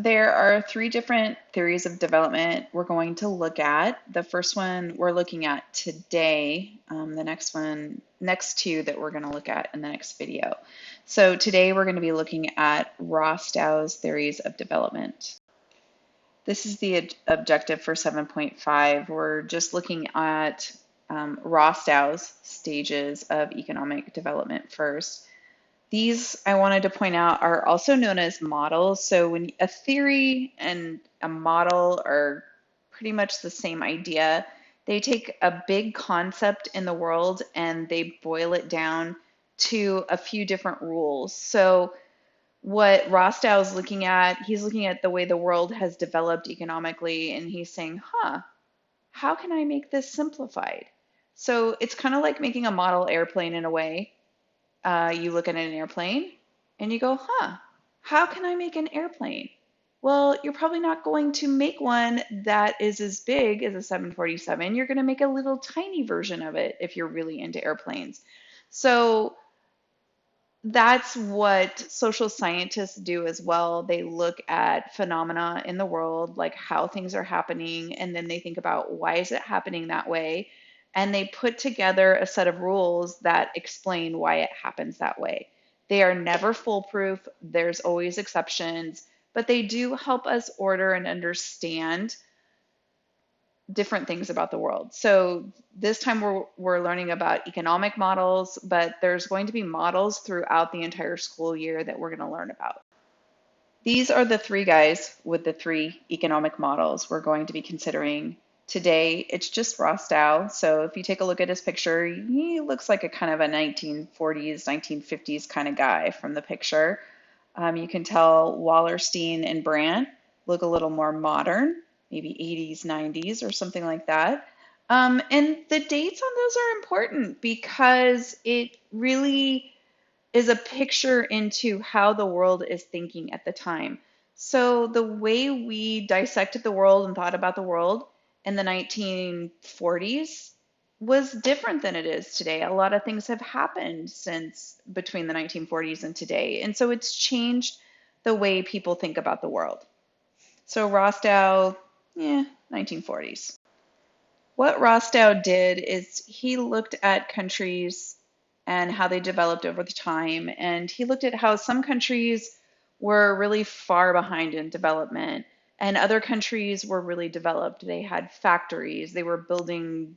There are three different theories of development we're going to look at. The first one we're looking at today, the next two that we're going to look at in the next video. So today we're going to be looking at Rostow's theories of development. This is the objective for 7.5. We're just looking at Rostow's stages of economic development first. These, I wanted to point out, are also known as models. So when a theory and a model are pretty much the same idea, they take a big concept in the world and they boil it down to a few different rules. So what Rostow is looking at, he's looking at the way the world has developed economically, and he's saying, how can I make this simplified? So it's kind of like making a model airplane in a way. You look at an airplane and you go, how can I make an airplane? Well, you're probably not going to make one that is as big as a 747. You're going to make a little tiny version of it if you're really into airplanes. So that's what social scientists do as well. They look at phenomena in the world, like how things are happening, and then they think about why is it happening that way, and they put together a set of rules that explain why it happens that way. They are never foolproof. There's always exceptions, but they do help us order and understand different things about the world. So this time we're learning about economic models, but there's going to be models throughout the entire school year that we're going to learn about. These are the three guys with the three economic models we're going to be considering today. It's just Rostow. So if you take a look at his picture, he looks like a kind of a 1940s, 1950s kind of guy from the picture. You can tell Wallerstein and Brandt look a little more modern, maybe 80s, 90s, or something like that. And the dates on those are important because it really is a picture into how the world is thinking at the time. So the way we dissected the world and thought about the world in the 1940s was different than it is today. A lot of things have happened since between the 1940s and today. And so it's changed the way people think about the world. So Rostow, 1940s. What Rostow did is he looked at countries and how they developed over the time, and he looked at how some countries were really far behind in development, and other countries were really developed. They had factories, they were building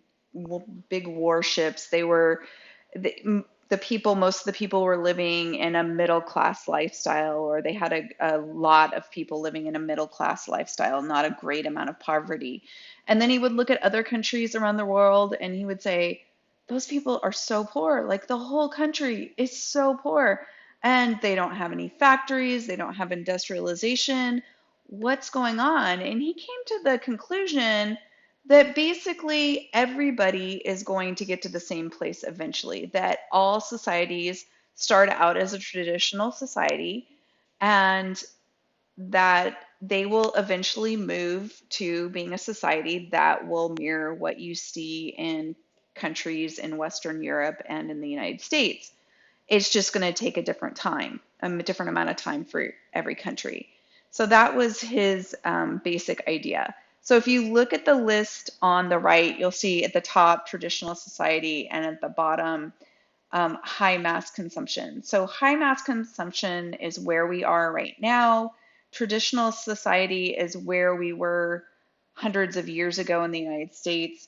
big warships, most of the people were living in a middle class lifestyle, or they had a lot of people living in a middle class lifestyle, not a great amount of poverty. And then he would look at other countries around the world and he would say, those people are so poor. Like the whole country is so poor. And they don't have any factories, they don't have industrialization. What's going on? And he came to the conclusion that basically everybody is going to get to the same place eventually, that all societies start out as a traditional society and that they will eventually move to being a society that will mirror what you see in countries in Western Europe and in the United States. It's just going to take a different time, a different amount of time for every country. So that was his basic idea. So if you look at the list on the right, you'll see at the top traditional society and at the bottom high mass consumption. So high mass consumption is where we are right now. Traditional society is where we were hundreds of years ago in the United States.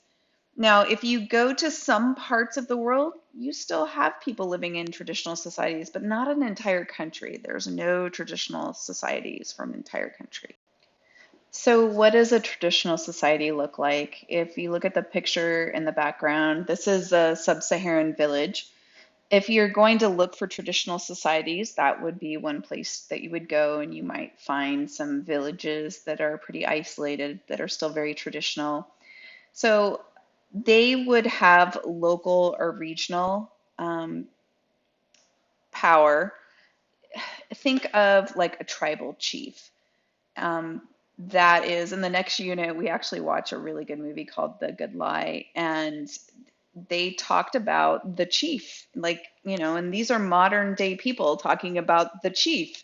Now, if you go to some parts of the world, you still have people living in traditional societies, but not an entire country. There's no traditional societies from an entire country. So what does a traditional society look like? If you look at the picture in the background, this is a sub-Saharan village. If you're going to look for traditional societies, that would be one place that you would go, and you might find some villages that are pretty isolated, that are still very traditional. So they would have local or regional power. Think of like a tribal chief. That is, in the next unit, we actually watch a really good movie called The Good Lie, and they talked about the chief, like, and these are modern day people talking about the chief.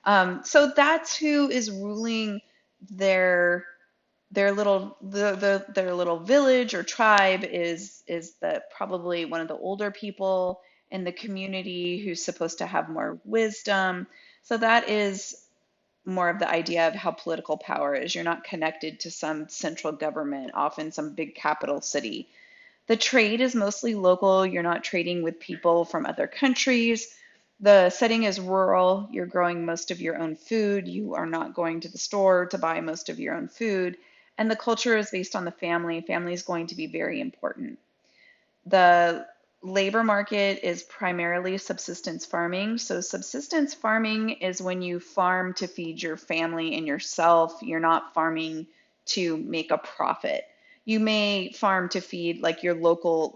So that's who is ruling their their little village or tribe is the probably one of the older people in the community who's supposed to have more wisdom. So that is more of the idea of how political power is. You're not connected to some central government, often some big capital city. The trade is mostly local. You're not trading with people from other countries. The setting is rural. You're growing most of your own food. You are not going to the store to buy most of your own food. And the culture is based on the family. Family is going to be very important. The labor market is primarily subsistence farming. So, subsistence farming is when you farm to feed your family and yourself. You're not farming to make a profit. You may farm to feed like your local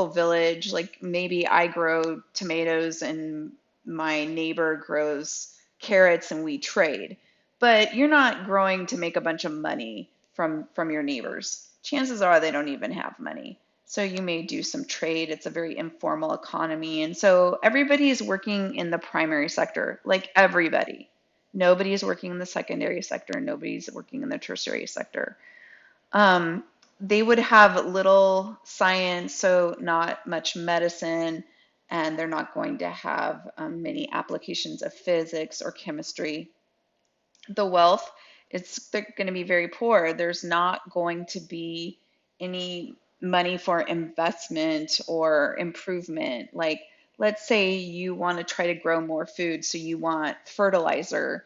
village. Like maybe I grow tomatoes and my neighbor grows carrots and we trade. But you're not growing to make a bunch of money from your neighbors. Chances are they don't even have money. So you may do some trade. It's a very informal economy. And so everybody is working in the primary sector, like everybody. Nobody is working in the secondary sector. Nobody's working in the tertiary sector. Um, they would have little science, so not much medicine, and they're not going to have many applications of physics or chemistry. The wealth, they're going to be very poor. There's not going to be any money for investment or improvement. Like, let's say you want to try to grow more food, so you want fertilizer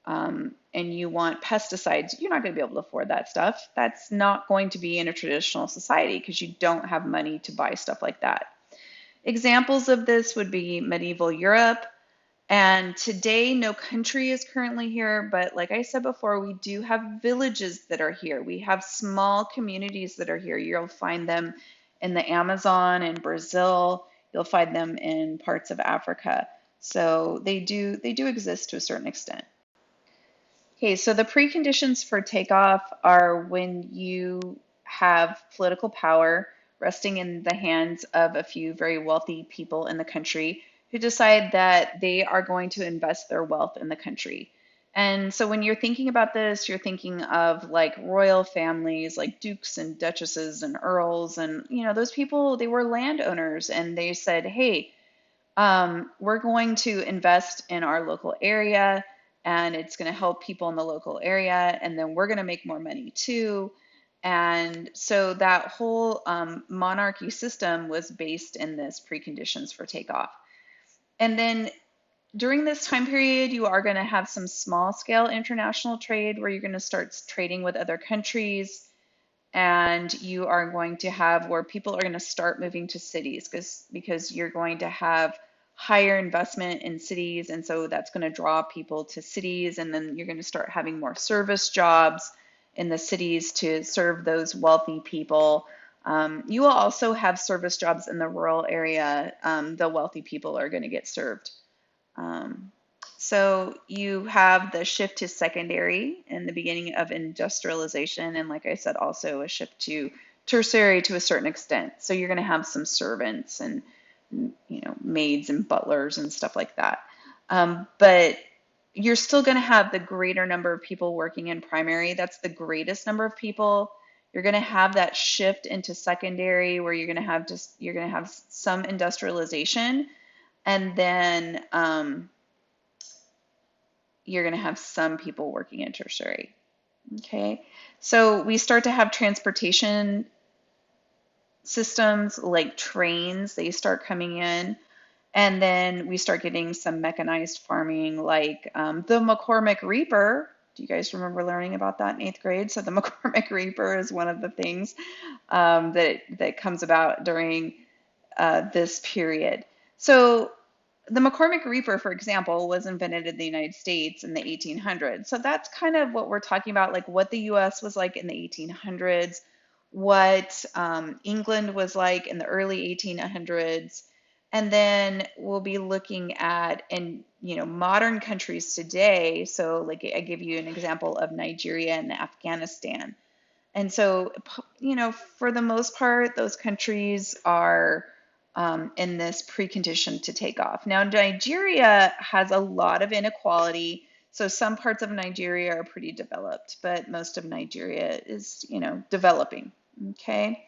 and you want pesticides. You're not going to be able to afford that stuff. That's not going to be in a traditional society because you don't have money to buy stuff like that. Examples of this would be medieval Europe, and today, no country is currently here, but like I said before, we do have villages that are here. We have small communities that are here. You'll find them in the Amazon in Brazil. You'll find them in parts of Africa. So they do exist to a certain extent. Okay, so the preconditions for takeoff are when you have political power resting in the hands of a few very wealthy people in the country who decide that they are going to invest their wealth in the country. And so when you're thinking about this, you're thinking of like royal families like dukes and duchesses and earls. And, those people, they were landowners and they said, hey, we're going to invest in our local area and it's going to help people in the local area. And then we're going to make more money too. And so that whole monarchy system was based in this preconditions for takeoff. And then during this time period, you are going to have some small scale international trade where you're going to start trading with other countries, and you are going to have where people are going to start moving to cities because you're going to have higher investment in cities, and so that's going to draw people to cities, and then you're going to start having more service jobs in the cities to serve those wealthy people. You will also have service jobs in the rural area. The wealthy people are going to get served. Um, so you have the shift to secondary in the beginning of industrialization, and like I said, also a shift to tertiary to a certain extent. So you're going to have some servants and maids and butlers and stuff like that. But you're still going to have the greater number of people working in primary. That's the greatest number of people. You're going to have that shift into secondary where you're going to have some industrialization, and then you're going to have some people working in tertiary. Okay, so we start to have transportation systems like trains, they start coming in. And then we start getting some mechanized farming like the McCormick Reaper. Do you guys remember learning about that in 8th grade? So the McCormick Reaper is one of the things that comes about during this period. So the McCormick Reaper, for example, was invented in the United States in the 1800s. So that's kind of what we're talking about, like what the US was like in the 1800s, what England was like in the early 1800s. And then we'll be looking at in modern countries today. So like I give you an example of Nigeria and Afghanistan. And so for the most part, those countries are in this precondition to take off. Now, Nigeria has a lot of inequality. So some parts of Nigeria are pretty developed, but most of Nigeria is, developing. Okay.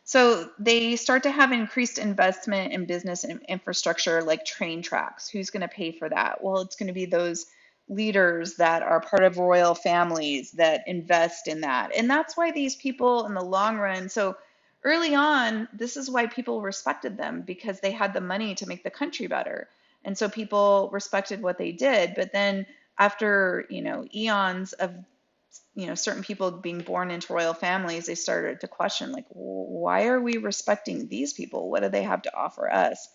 So they start to have increased investment in business and infrastructure like train tracks. Who's going to pay for that? Well, it's going to be those leaders that are part of royal families that invest in that. And that's why these people in the long run, so early on, this is why people respected them because they had the money to make the country better. And so people respected what they did. But then after, eons of certain people being born into royal families, they started to question, like, why are we respecting these people? What do they have to offer us?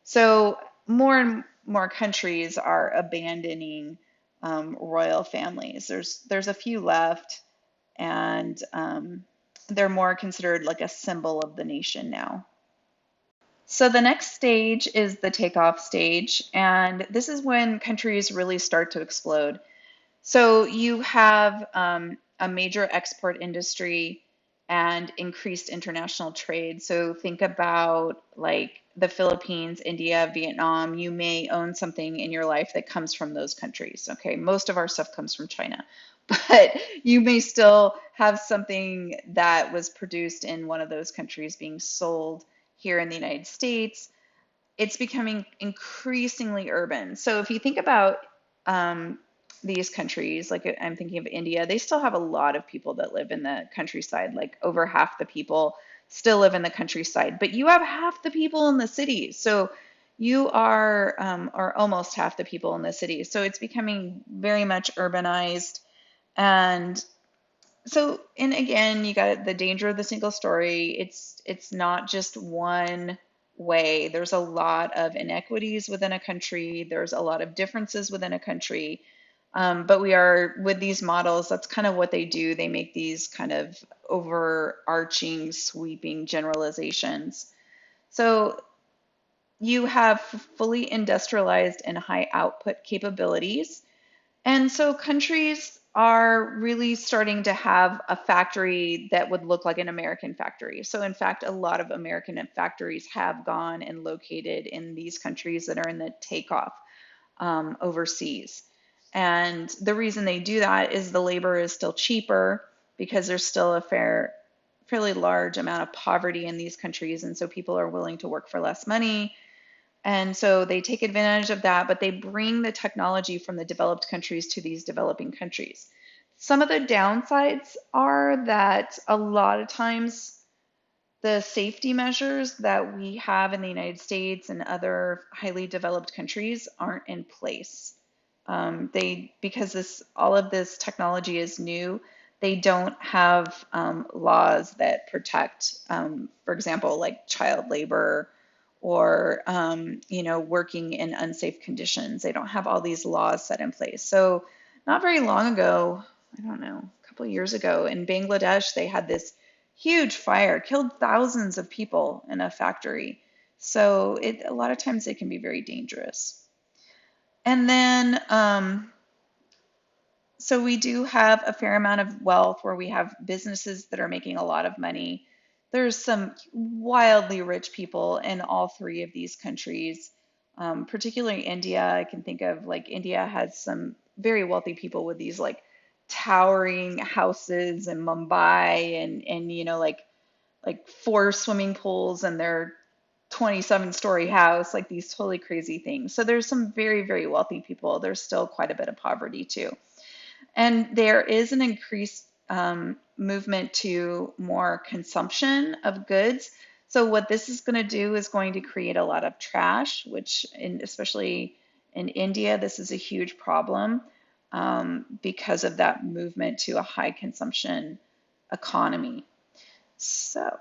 So more and more countries are abandoning royal families. There's a few left, and they're more considered like a symbol of the nation now. So the next stage is the takeoff stage, and this is when countries really start to explode. So you have a major export industry and increased international trade. So think about like the Philippines, India, Vietnam. You may own something in your life that comes from those countries. Okay, most of our stuff comes from China, but you may still have something that was produced in one of those countries being sold here in the United States. It's becoming increasingly urban. So if you think about these countries, like I'm thinking of India, they still have a lot of people that live in the countryside, like over half the people still live in the countryside, but you have half the people in the cities. So you are, or almost half the people in the cities. So it's becoming very much urbanized. And so, and again, you got the danger of the single story. It's not just one way. There's a lot of inequities within a country. There's a lot of differences within a country. But we are with these models. That's kind of what they do. They make these kind of overarching, sweeping generalizations. So you have fully industrialized and high output capabilities, and so countries are really starting to have a factory that would look like an American factory. So, in fact, a lot of American factories have gone and located in these countries that are in the takeoff overseas. And the reason they do that is the labor is still cheaper because there's still a fairly large amount of poverty in these countries. And so people are willing to work for less money, and so they take advantage of that, but they bring the technology from the developed countries to these developing countries. Some of the downsides are that a lot of times the safety measures that we have in the United States and other highly developed countries aren't in place. Because all of this technology is new, they don't have laws that protect, for example, like child labor or working in unsafe conditions. They don't have all these laws set in place. So not very long ago, I don't know, a couple of years ago in Bangladesh, they had this huge fire, killed thousands of people in a factory. So a lot of times it can be very dangerous. And then, so we do have a fair amount of wealth where we have businesses that are making a lot of money. There's some wildly rich people in all three of these countries, particularly India. I can think of like India has some very wealthy people with these like towering houses in Mumbai and like four swimming pools and their 27-story house, like these totally crazy things. So there's some very, very wealthy people. There's still quite a bit of poverty too. And there is an increased movement to more consumption of goods. So what this is going to do is going to create a lot of trash, which especially in India, this is a huge problem because of that movement to a high consumption economy. So,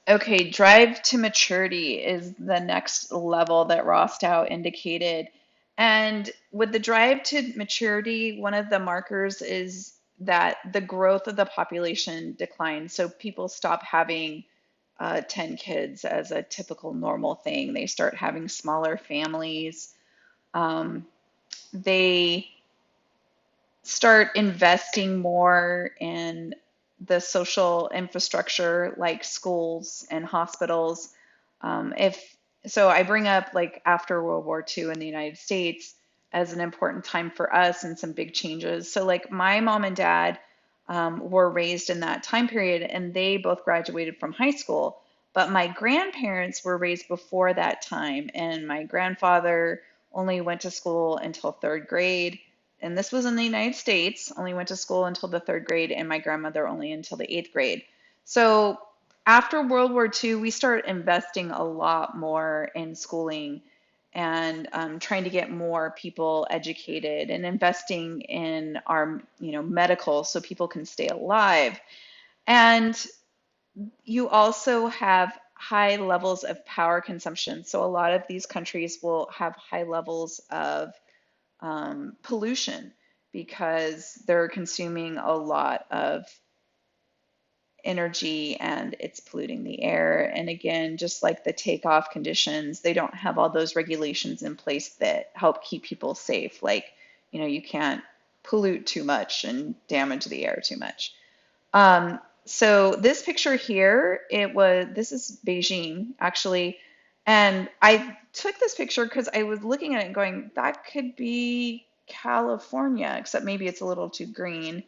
okay, drive to maturity is the next level that Rostow indicated. And with the drive to maturity, one of the markers is that the growth of the population declines. So people stop having 10 kids as a typical normal thing. They start having smaller families. They start investing more in the social infrastructure like schools and hospitals. If so, I bring up like after World War II in the United States as an important time for us and some big changes. So, like my mom and dad were raised in that time period, and they both graduated from high school. But my grandparents were raised before that time, and my grandfather only went to school until third grade. And this was in the United States, only went to school until the third grade, and my grandmother only until the eighth grade. So after World War II, we started investing a lot more in schooling and trying to get more people educated and investing in our, medical so people can stay alive. And you also have high levels of power consumption. So a lot of these countries will have high levels of pollution because they're consuming a lot of energy and it's polluting the air. And again, just like the takeoff conditions, they don't have all those regulations in place that help keep people safe. Like, you can't pollute too much and damage the air too much. So this picture here, this is Beijing actually. And I took this picture because I was looking at it and going, that could be California, except maybe it's a little too green.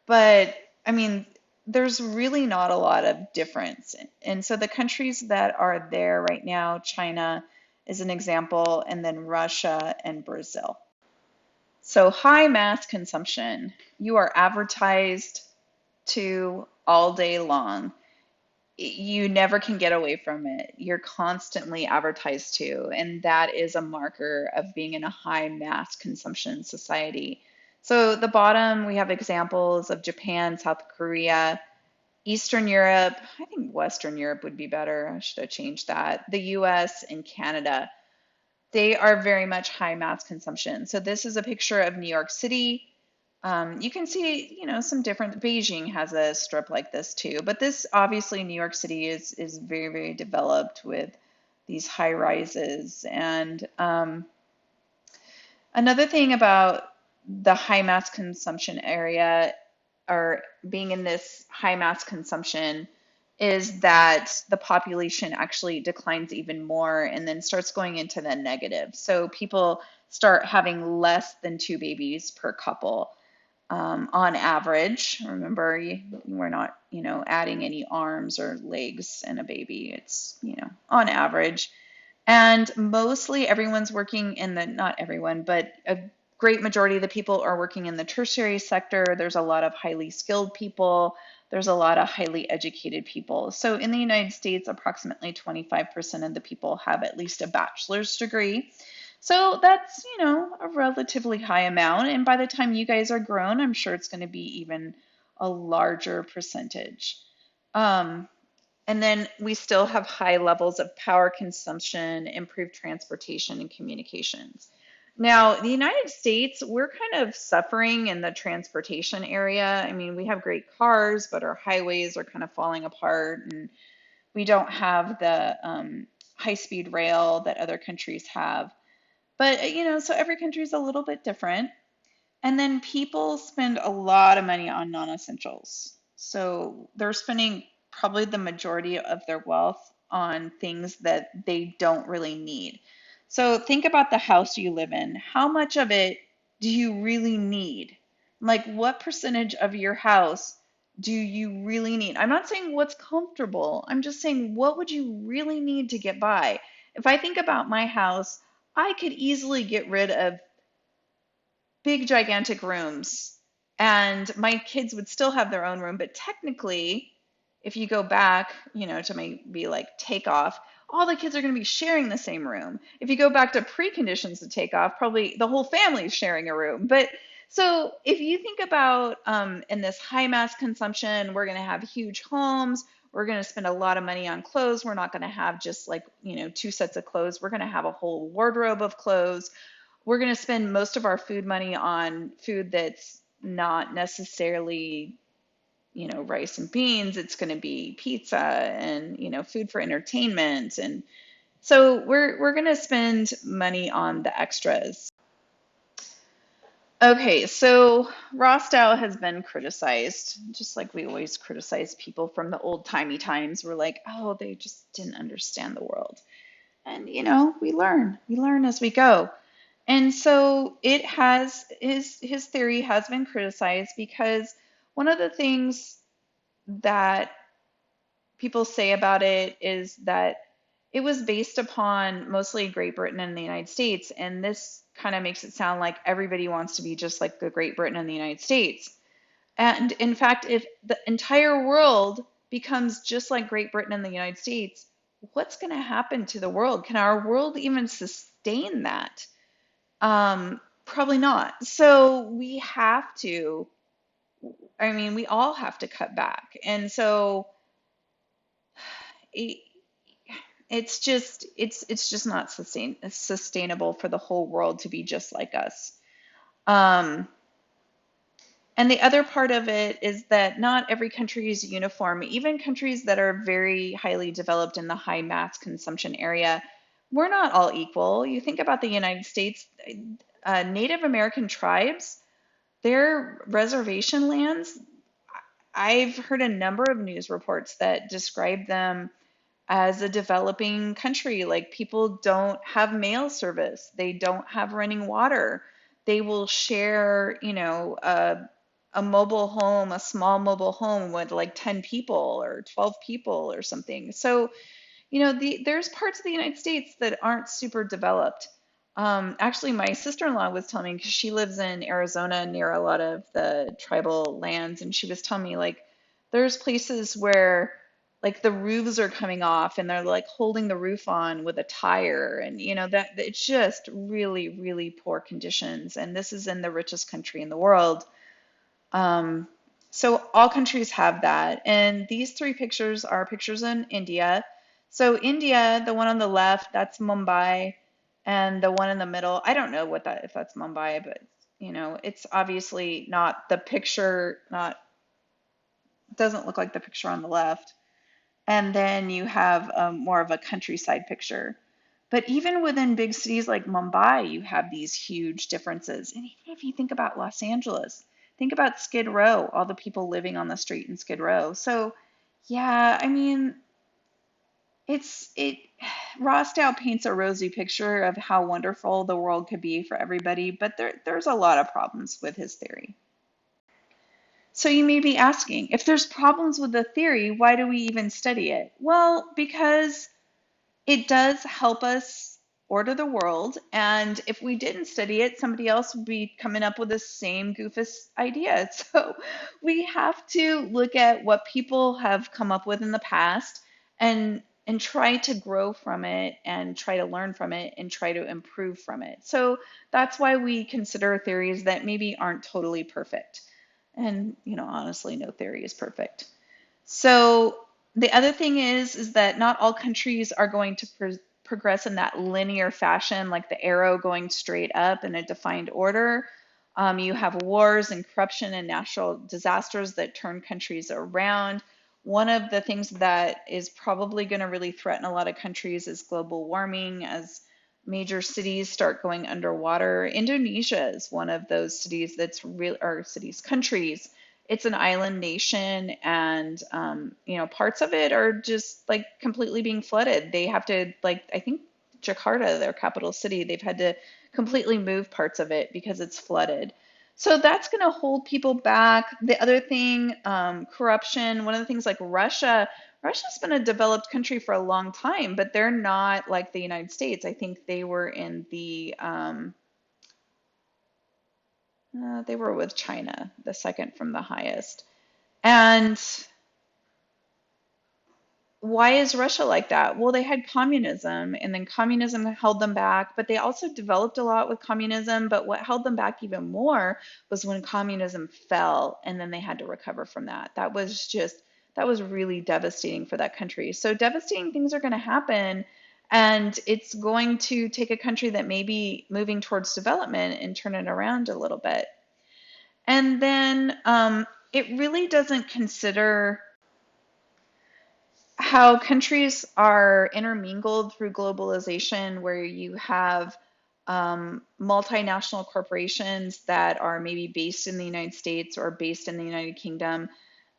But I mean, there's really not a lot of difference. And so the countries that are there right now, China is an example, and then Russia and Brazil. So high mass consumption, you are advertised to all day long. You never can get away from it. You're constantly advertised to, and that is a marker of being in a high mass consumption society. So the bottom, we have examples of Japan, South Korea, Eastern Europe. I think Western Europe would be better. I should have changed that. The US and Canada. They are very much high mass consumption. So this is a picture of New York City. You can see, some different. Beijing has a strip like this too, but this obviously New York City is very, very developed with these high rises. And another thing about the high mass consumption area or being in this high mass consumption is that the population actually declines even more and then starts going into the negative. So people start having less than two babies per couple on average. Remember, we're not, adding any arms or legs in a baby. It's, on average. And mostly everyone's working in not everyone, but a great majority of the people are working in the tertiary sector. There's a lot of highly skilled people. There's a lot of highly educated people. So in the United States, approximately 25% of the people have at least a bachelor's degree. So that's, a relatively high amount. And by the time you guys are grown, I'm sure it's going to be even a larger percentage. And then we still have high levels of power consumption, improved transportation, and communications. Now, the United States, we're kind of suffering in the transportation area. I mean, we have great cars, but our highways are kind of falling apart, and we don't have the high-speed rail that other countries have. But, so every country is a little bit different. And then people spend a lot of money on non-essentials. So they're spending probably the majority of their wealth on things that they don't really need. So think about the house you live in. How much of it do you really need? Like, what percentage of your house do you really need? I'm not saying what's comfortable. I'm just saying what would you really need to get by? If I think about my house, I could easily get rid of big, gigantic rooms, and my kids would still have their own room. But technically, if you go back, to maybe like takeoff, all the kids are going to be sharing the same room. If you go back to preconditions to takeoff, probably the whole family is sharing a room. But so if you think about in this high mass consumption, we're going to have huge homes. We're going to spend a lot of money on clothes. We're not going to have just like, two sets of clothes. We're going to have a whole wardrobe of clothes. We're going to spend most of our food money on food that's not necessarily, rice and beans. It's going to be pizza and, food for entertainment. And so we're going to spend money on the extras. Okay, so Rostow has been criticized, just like we always criticize people from the old-timey times. We're like, oh, they just didn't understand the world. And we learn as we go. And so it has his theory has been criticized because one of the things that people say about it is that it was based upon mostly Great Britain and the United States, and this kind of makes it sound like everybody wants to be just like the Great Britain and the United States. And in fact, if the entire world becomes just like Great Britain and the United States, what's going to happen to the world? Can our world even sustain that? Probably not. So we have to, I mean, we all have to cut back. And so it, it's just not sustainable for the whole world to be just like us. Um, and the other part of it is that not every country is uniform. Even countries that are very highly developed in the high mass consumption area, we're not all equal. You think about the United States, Native American tribes, their reservation lands, I've heard a number of news reports that describe them as a developing country. Like people don't have mail service, they don't have running water. They will share, a mobile home, a small mobile home with like 10 people or 12 people or something. So there's parts of the United States that aren't super developed. Actually, my sister-in-law was telling me because she lives in Arizona near a lot of the tribal lands, and she was telling me like there's places where like the roofs are coming off and they're like holding the roof on with a tire, and that it's just really, really poor conditions. And this is in the richest country in the world. Um, so all countries have that. And these three pictures are pictures in India. So India, the one on the left, that's Mumbai, and the one in the middle, I don't know what that if that's Mumbai, but it's obviously not the picture, not doesn't look like the picture on the left. And then you have more of a countryside picture. But even within big cities like Mumbai, you have these huge differences. And even if you think about Los Angeles, think about Skid Row, all the people living on the street in Skid Row. So, yeah, I mean, it Rostow paints a rosy picture of how wonderful the world could be for everybody, but there's a lot of problems with his theory. So you may be asking, if there's problems with the theory, why do we even study it? Well, because it does help us order the world. And if we didn't study it, somebody else would be coming up with the same goofus idea. So we have to look at what people have come up with in the past and try to grow from it and try to learn from it and try to improve from it. So that's why we consider theories that maybe aren't totally perfect. And, honestly, no theory is perfect. So the other thing is that not all countries are going to progress in that linear fashion, like the arrow going straight up in a defined order. You have wars and corruption and natural disasters that turn countries around. One of the things that is probably going to really threaten a lot of countries is global warming as major cities start going underwater. Indonesia is one of those cities that's real, or cities, countries. It's an island nation, and parts of it are just like completely being flooded. They have to, like, I think Jakarta, their capital city, they've had to completely move parts of it because it's flooded. So that's going to hold people back. The other thing, corruption. One of the things like Russia, Russia's been a developed country for a long time, but they're not like the United States. I think they were with China, the second from the highest. And why is Russia like that? Well, they had communism, and then communism held them back, but they also developed a lot with communism. But what held them back even more was when communism fell, and then they had to recover from that. That was really devastating for that country. So devastating things are going to happen, and it's going to take a country that may be moving towards development and turn it around a little bit. And then it really doesn't consider how countries are intermingled through globalization, where you have multinational corporations that are maybe based in the United States or based in the United Kingdom,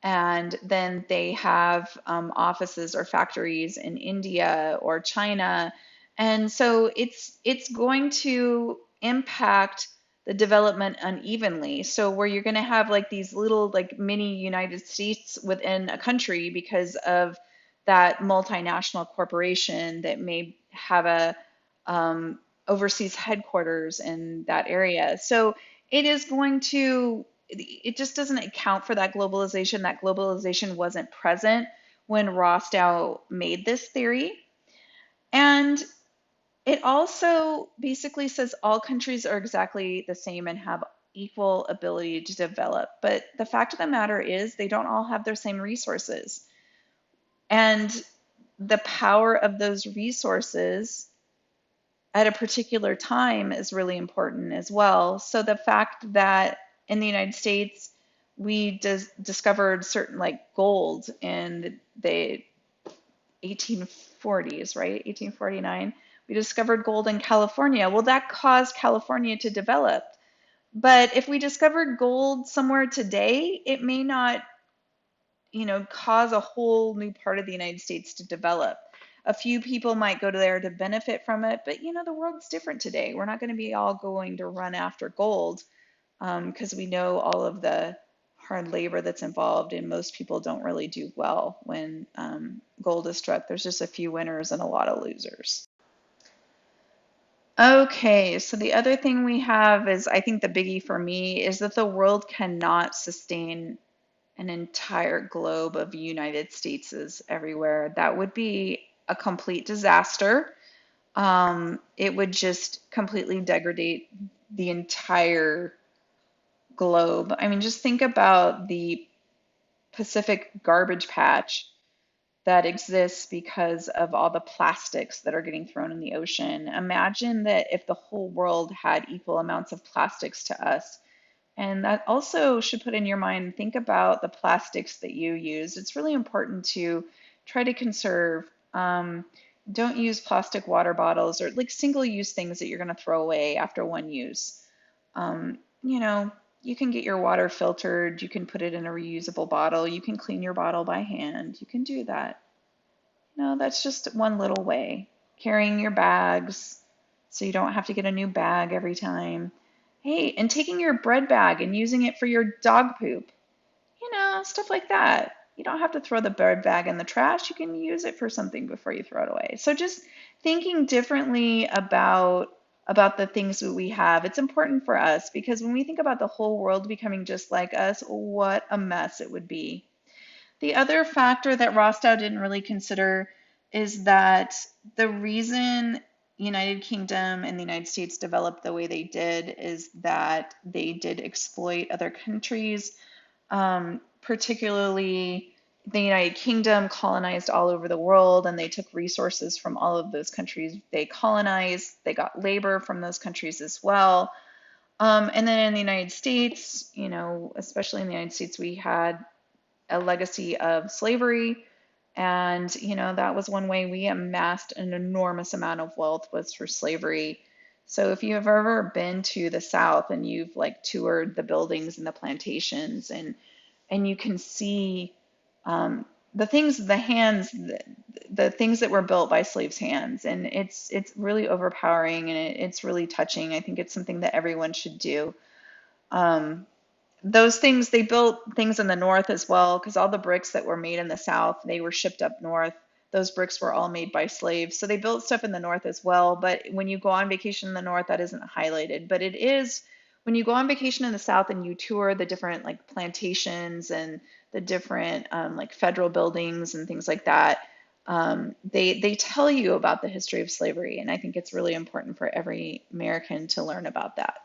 and then they have offices or factories in India or China, and so it's going to impact the development unevenly. So where you're going to have like these little like mini United States within a country because of that multinational corporation that may have a um, overseas headquarters in that area. So it is going to, it just doesn't account for that globalization. That globalization wasn't present when Rostow made this theory. And it also basically says all countries are exactly the same and have equal ability to develop. But the fact of the matter is, they don't all have their same resources. And the power of those resources at a particular time is really important as well. So the fact that in the United States, we discovered certain like gold in the 1840s, right? 1849. We discovered gold in California. Well, that caused California to develop. But if we discovered gold somewhere today, it may not, cause a whole new part of the United States to develop. A few people might go to there to benefit from it, but the world's different today. We're not going to be all going to run after gold because we know all of the hard labor that's involved, and most people don't really do well when gold is struck. There's just a few winners and a lot of losers. Okay, so the other thing we have is, I think the biggie for me is that the world cannot sustain an entire globe of United States everywhere. That would be a complete disaster. It would just completely degrade the entire globe. I mean, just think about the Pacific garbage patch that exists because of all the plastics that are getting thrown in the ocean. Imagine that if the whole world had equal amounts of plastics to us. And that also should put in your mind, think about the plastics that you use. It's really important to try to conserve. Don't use plastic water bottles or like single-use things that you're going to throw away after one use. You know, you can get your water filtered, you can put it in a reusable bottle, you can clean your bottle by hand, you can do that. That's just one little way. Carrying your bags so you don't have to get a new bag every time. Hey, and taking your bread bag and using it for your dog poop. Stuff like that. You don't have to throw the bread bag in the trash. You can use it for something before you throw it away. So just thinking differently about the things that we have. It's important for us because when we think about the whole world becoming just like us, what a mess it would be. The other factor that Rostow didn't really consider is that the reason United Kingdom and the United States developed the way they did is that they did exploit other countries, particularly the United Kingdom colonized all over the world, and they took resources from all of those countries they colonized. They got labor from those countries as well. And then in the United States, especially in the United States, we had a legacy of slavery. And, that was one way we amassed an enormous amount of wealth was for slavery. So if you have ever been to the South and you've like toured the buildings and the plantations and you can see the things, the things that were built by slaves' hands, and it's really overpowering and it's really touching. I think it's something that everyone should do. Those things, they built things in the north as well, because all the bricks that were made in the south, they were shipped up north. Those bricks were all made by slaves. So they built stuff in the north as well. But when you go on vacation in the north, that isn't highlighted. But it is when you go on vacation in the south and you tour the different like plantations and the different like federal buildings and things like that, they tell you about the history of slavery. And I think it's really important for every American to learn about that.